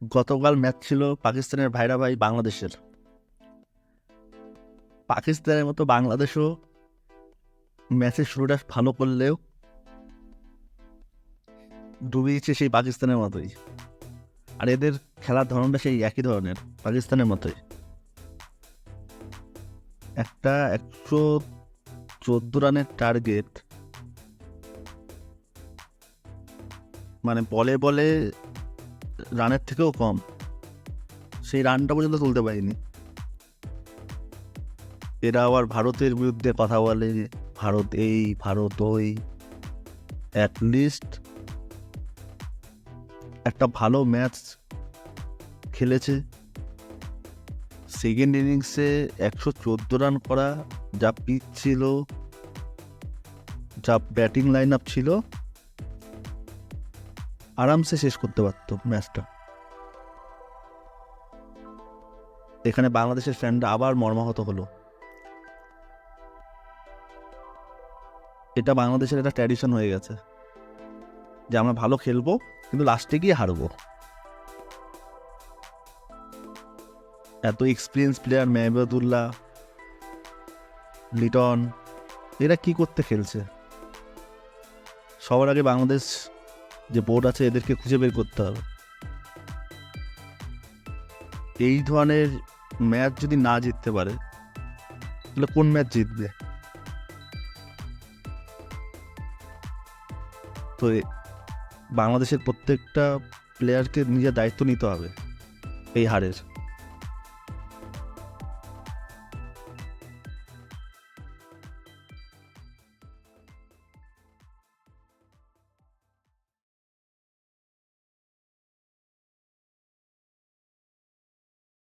গতকাল ম্যাচ ছিল পাকিস্তানের ভাইরা ভাই বাংলাদেশের। পাকিস্তানের মতো বাংলাদেশও ম্যাচের শুরুটা ভালো করলেও ডুবিয়েছে সেই পাকিস্তানের মতোই। আর এদের খেলার ধরনটা সেই একই ধরনের, পাকিস্তানের মতোই। একটা 114 রানের টার্গেট, মানে বলে বলে রানের থেকেও কম, সেই রানটা পর্যন্ত তুলতে পারিনি। এরা আবার ভারতের বিরুদ্ধে কথা বলে, ভারত এই ভারত ওই। অ্যাটলিস্ট একটা ভালো ম্যাচ খেলেছে। সেকেন্ড ইনিংসে 114 রান করা, যা পিচ ছিল, যা ব্যাটিং লাইন আপ ছিল, আরামসে শেষ করতে পারত ম্যাচটা। এখানে বাংলাদেশের ফ্যানরা আবার মর্মাহত হলো। এটা বাংলাদেশের একটা ট্র্যাডিশন হয়ে গেছে যে আমরা ভালো খেলবো কিন্তু লাস্টে গিয়ে হারবো। এত এক্সপিরিয়েন্স প্লেয়ার মেহবুবুল্লাহ, লিটন, এরা কি করতে খেলছে? সবার আগে বাংলাদেশ যে বোর্ড আছে এদেরকে খুঁজে বের করতে হবে। এই ধরনের ম্যাচ যদি না জিততে পারে তাহলে কোন ম্যাচ জিতবে? তো বাংলাদেশের প্রত্যেকটা প্লেয়ারকে নিজের দায়িত্ব নিতে হবে এই হারের।